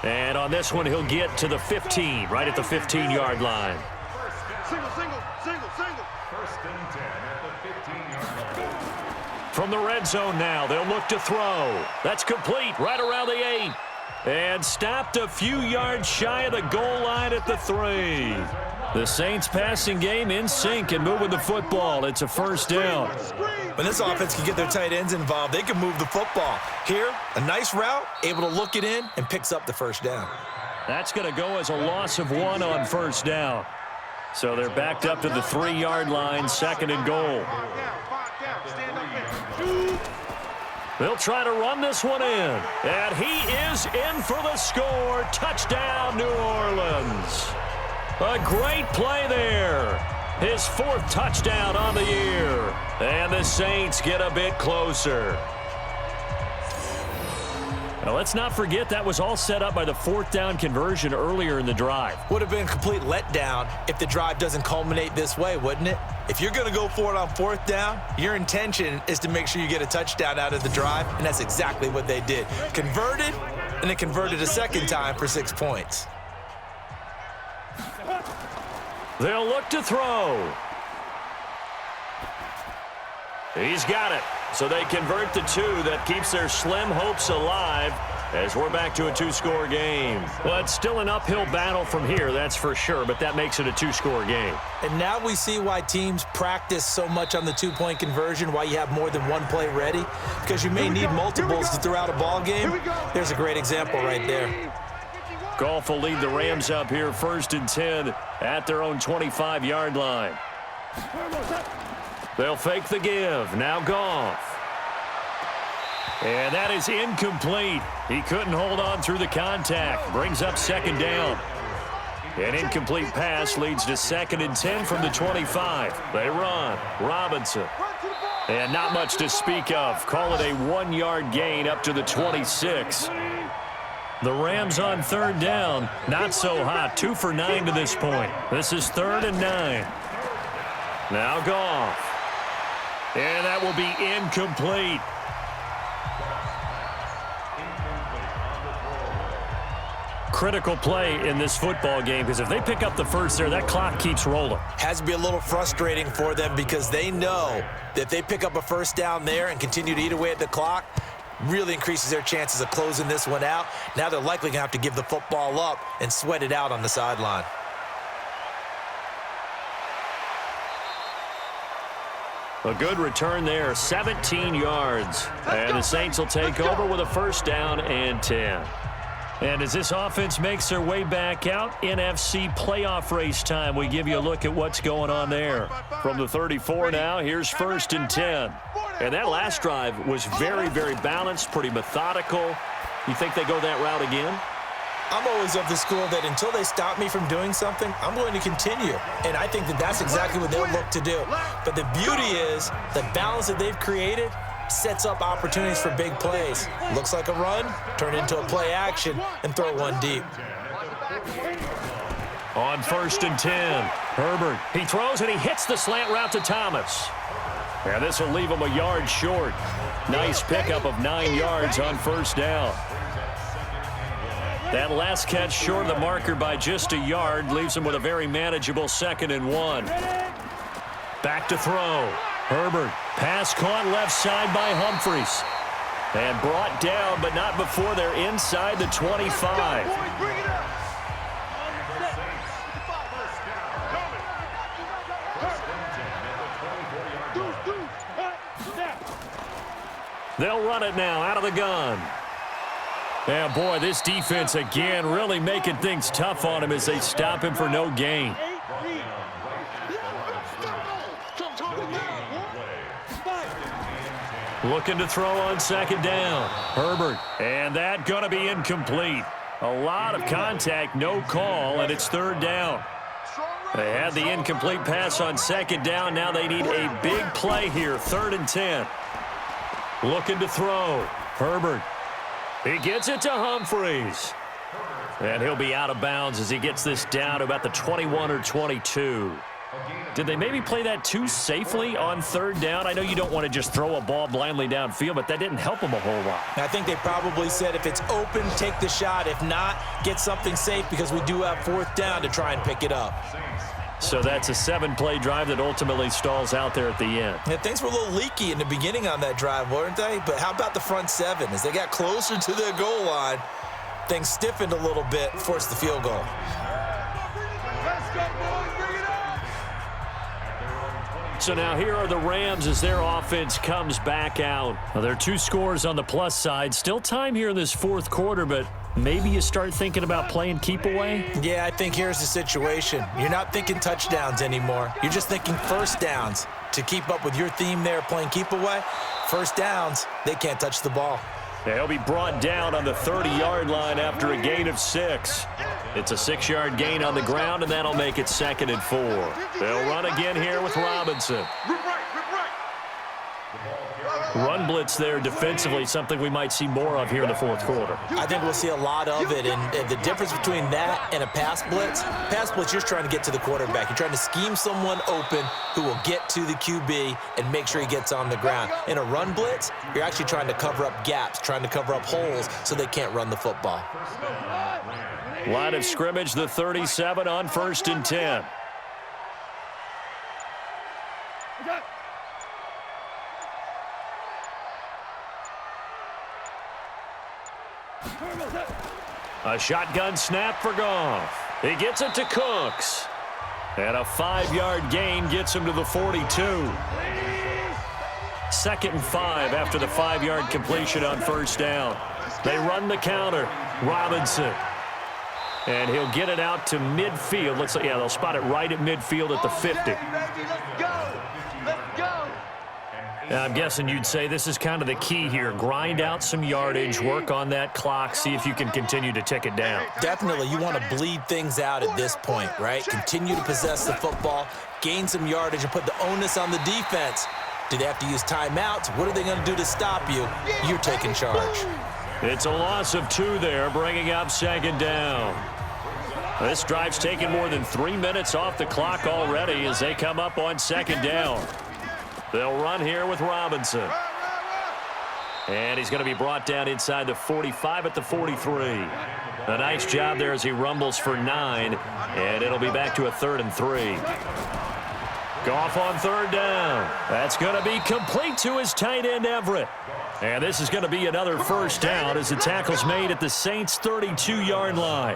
And on this one, he'll get to the 15, right at the 15-yard line. Single. 1st and 10 at the 15-yard line. From the red zone now, they'll look to throw. That's complete, right around the 8. And stopped a few yards shy of the goal line at the 3. The Saints passing game in sync and moving the football. It's a 1st down. When this offense can get their tight ends involved, they can move the football. Here, a nice route, able to look it in, and picks up the 1st down. That's going to go as a loss of 1 on 1st down. So they're backed up to the 3-yard line, 2nd and goal. They'll try to run this one in. And he is in for the score. Touchdown, New Orleans. A great play there. His 4th touchdown on the year. And the Saints get a bit closer. Now, let's not forget that was all set up by the fourth down conversion earlier in the drive. Would have been a complete letdown if the drive doesn't culminate this way, wouldn't it? If you're going to go for it on fourth down, your intention is to make sure you get a touchdown out of the drive, and that's exactly what they did. Converted, and then converted a second time for 6 points. They'll look to throw. He's got it. So they convert the 2. That keeps their slim hopes alive as we're back to a 2-score game. Well, it's still an uphill battle from here, that's for sure, but that makes it a 2-score game. And now we see why teams practice so much on the 2-point conversion, why you have more than one play ready, because you may need multiples to throw out a ball game. There's a great example right there. Goff will lead the Rams up here 1st and 10 at their own 25-yard line. They'll fake the give. Now Goff. And that is incomplete. He couldn't hold on through the contact. Brings up 2nd down. An incomplete pass leads to 2nd and 10 from the 25. They run. Robinson. And not much to speak of. Call it a 1-yard gain up to the 26. The Rams on 3rd down. Not so hot. 2 for 9 to this point. This is 3rd and 9. Now Goff. And that will be incomplete. Critical play in this football game, because if they pick up the first there, that clock keeps rolling. Has to be a little frustrating for them because they know that if they pick up a first down there and continue to eat away at the clock, really increases their chances of closing this one out. Now they're likely going to have to give the football up and sweat it out on the sideline. A good return there, 17 yards. And the Saints will take over with a 1st down and 10. And as this offense makes their way back out, NFC playoff race time, we give you a look at what's going on there. From the 34 now, here's 1st and 10. And that last drive was very, very balanced, pretty methodical. You think they go that route again? I'm always of the school that until they stop me from doing something, I'm going to continue. And I think that that's exactly what they'll look to do. But the beauty is the balance that they've created sets up opportunities for big plays. Looks like a run, turn it into a play action, and throw one deep. On 1st and 10, Herbert. He throws and he hits the slant route to Thomas. And this will leave him a yard short. Nice pickup of 9 yards on 1st down. That last catch short of the marker by just a yard leaves him with a very manageable 2nd and 1. Back to throw. Herbert. Pass caught left side by Humphries. And brought down, but not before they're inside the 25. They'll run it now out of the gun. Yeah, boy, this defense again really making things tough on him as they stop him for no gain. Looking to throw on 2nd down. Herbert. And that going to be incomplete. A lot of contact, no call, and it's 3rd down. They had the incomplete pass on 2nd down. Now they need a big play here, 3rd and 10. Looking to throw. Herbert. He gets it to Humphries. And he'll be out of bounds as he gets this down to about the 21 or 22. Did they maybe play that too safely on 3rd down? I know you don't want to just throw a ball blindly downfield, but that didn't help them a whole lot. I think they probably said if it's open, take the shot. If not, get something safe because we do have 4th down to try and pick it up. So that's a 7-play drive that ultimately stalls out there at the end. Yeah, things were a little leaky in the beginning on that drive, weren't they? But how about the front 7? As they got closer to the goal line, things stiffened a little bit, forced the field goal. Let's go, boys. Bring it up. So now here are the Rams as their offense comes back out. Well, there are 2 scores on the plus side. Still time here in this 4th quarter, but maybe you start thinking about playing keep away? Yeah, I think here's the situation. You're not thinking touchdowns anymore. You're just thinking 1st downs. To keep up with your theme there, playing keep away, 1st downs, they can't touch the ball. They'll be brought down on the 30-yard line after a gain of 6. It's a 6-yard gain on the ground, and that'll make it 2nd and 4. They'll run again here with Robinson. Run blitz there defensively, something we might see more of here in the fourth quarter. I think we'll see a lot of it, and the difference between that and a pass blitz, you're trying to get to the quarterback. You're trying to scheme someone open who will get to the QB and make sure he gets on the ground. In a run blitz, you're actually trying to cover up gaps, trying to cover up holes so they can't run the football. Line of scrimmage, the 37 on 1st and 10. A shotgun snap for Goff. He gets it to Cooks. And a 5-yard gain gets him to the 42. 2nd and 5 after the 5-yard completion on 1st down. They run the counter. Robinson. And he'll get it out to midfield. Looks like, yeah, they'll spot it right at midfield at the 50. Now, I'm guessing you'd say this is kind of the key here. Grind out some yardage, work on that clock, see if you can continue to tick it down. Definitely, you want to bleed things out at this point, right? Continue to possess the football, gain some yardage, and put the onus on the defense. Do they have to use timeouts? What are they going to do to stop you? You're taking charge. It's a loss of 2 there, bringing up 2nd down. This drive's taken more than 3 minutes off the clock already as they come up on 2nd down. They'll run here with Robinson. And he's going to be brought down inside the 45 at the 43. A nice job there as he rumbles for 9. And it'll be back to a 3rd and 3. Goff on 3rd down. That's going to be complete to his tight end, Everett. And this is going to be another 1st down as the tackle's made at the Saints' 32-yard line.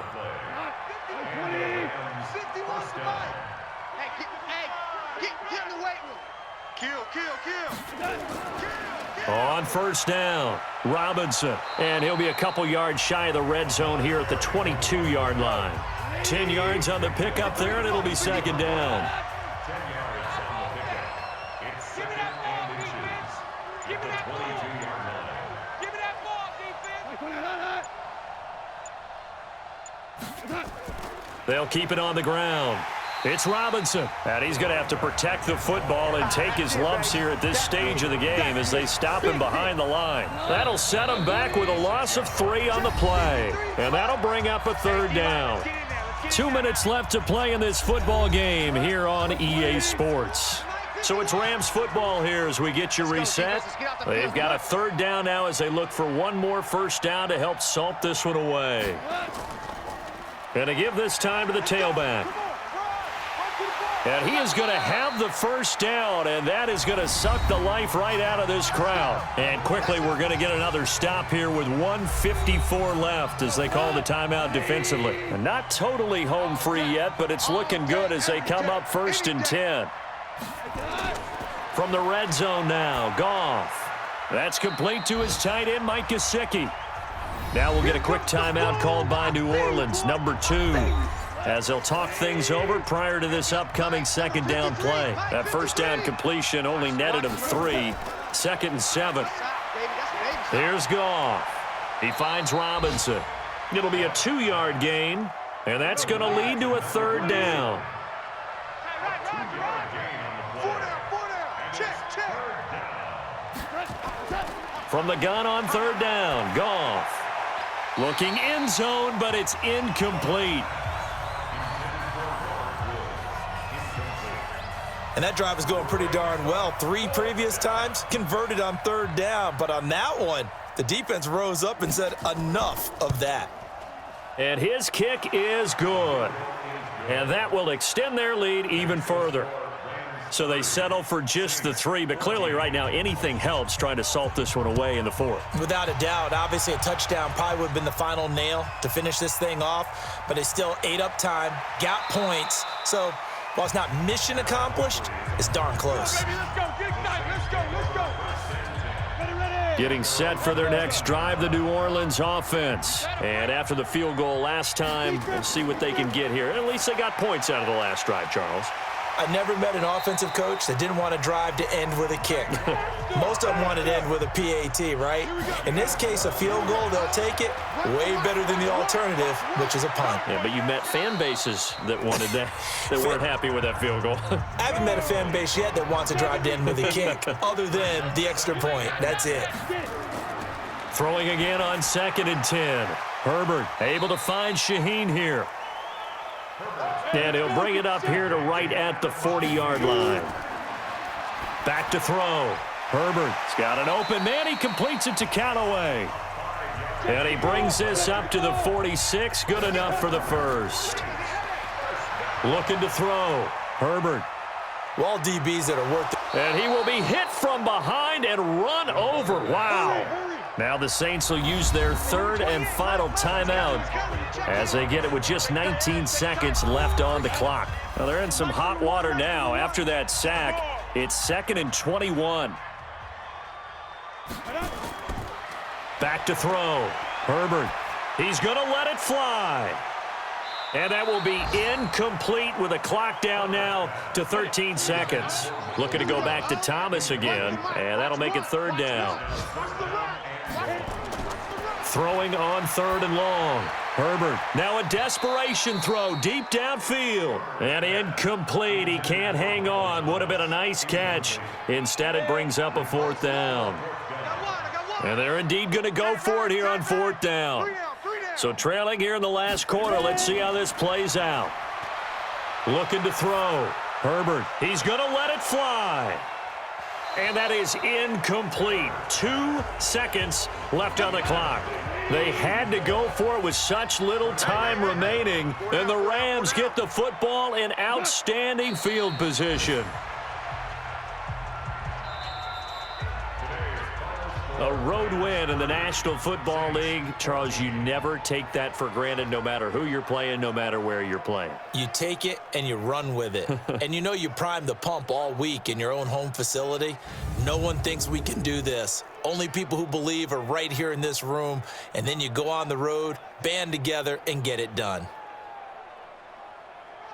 On 1st down, Robinson. And he'll be a couple yards shy of the red zone here at the 22-yard line. 10 yards on the pickup there, and it'll be 2nd down. They'll keep it on the ground. It's Robinson, and he's going to have to protect the football and take his lumps here at this stage of the game as they stop him behind the line. That'll set him back with a loss of 3 on the play, and that'll bring up a 3rd down. 2 minutes left to play in this football game here on EA Sports. So it's Rams football here as we get you reset. They've got a 3rd down now as they look for one more 1st down to help salt this one away. And to give this time to the tailback. And he is going to have the 1st down, and that is going to suck the life right out of this crowd. And quickly, we're going to get another stop here with 1:54 left as they call the timeout defensively. And not totally home free yet, but it's looking good as they come up 1st and 10. From the red zone now, Goff. That's complete to his tight end, Mike Gesicki. Now we'll get a quick timeout called by New Orleans, number 2. As they'll talk things over prior to this upcoming 2nd down play. That 1st down completion only netted him 3. 2nd and 7. Here's Goff. He finds Robinson. It'll be a 2-yard gain, and that's going to lead to a 3rd down. From the gun on 3rd down, Goff. Looking end zone, but it's incomplete. And that drive is going pretty darn well. 3 previous times converted on 3rd down. But on that one, the defense rose up and said, enough of that. And his kick is good. And that will extend their lead even further. So they settle for just the 3. But clearly right now, anything helps trying to salt this one away in the 4th. Without a doubt. Obviously, a touchdown probably would have been the final nail to finish this thing off. But they still ate up time, got points. So while it's not mission accomplished, it's darn close. Getting set for their next drive, the New Orleans offense. And after the field goal last time, we'll see what they can get here. At least they got points out of the last drive, Charles. I never met an offensive coach that didn't want to drive to end with a kick. Most of them wanted to end with a PAT, right? In this case, a field goal, they'll take it way better than the alternative, which is a punt. Yeah, but you met fan bases that wanted that, that weren't happy with that field goal. I haven't met a fan base yet that wants to drive to end with a kick, other than the extra point. That's it. Throwing again on 2nd and 10. Herbert able to find Shaheen here. And he'll bring it up here to right at the 40-yard line. Back to throw. Herbert's got an open man. He completes it to Callaway. And he brings this up to the 46. Good enough for the first. Looking to throw. Herbert. Well, DBs that are worth it. And he will be hit from behind and run over. Wow. Now the Saints will use their 3rd and final timeout as they get it with just 19 seconds left on the clock. Now they're in some hot water now. After that sack, it's 2nd and 21. Back to throw. Herbert. He's going to let it fly. And that will be incomplete with a clock down now to 13 seconds. Looking to go back to Thomas again, and that'll make it 3rd down. Throwing on 3rd and long. Herbert, now a desperation throw deep downfield. And incomplete. He can't hang on. Would have been a nice catch. Instead, it brings up a 4th down. And they're indeed going to go for it here on 4th down. So trailing here in the last quarter. Let's see how this plays out. Looking to throw. Herbert, he's going to let it fly. And that is incomplete. 2 seconds left on the clock. They had to go for it with such little time remaining. And the Rams get the football in outstanding field position. A road win in the National Football League. Charles, you never take that for granted no matter who you're playing, no matter where you're playing. You take it and you run with it. And you know you primed the pump all week in your own home facility. No one thinks we can do this. Only people who believe are right here in this room. And then you go on the road, band together, and get it done.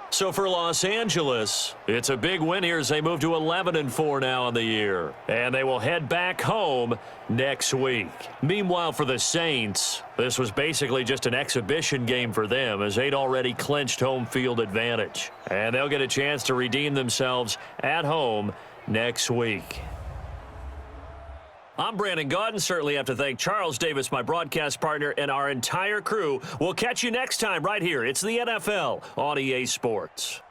So for Los Angeles, it's a big win here as they move to 11-4 now on the year. And they will head back home next week. Meanwhile, for the Saints, this was basically just an exhibition game for them as they'd already clinched home field advantage. And they'll get a chance to redeem themselves at home next week. I'm Brandon Gaudin. Certainly have to thank Charles Davis, my broadcast partner, and our entire crew. We'll catch you next time right here. It's the NFL on EA Sports.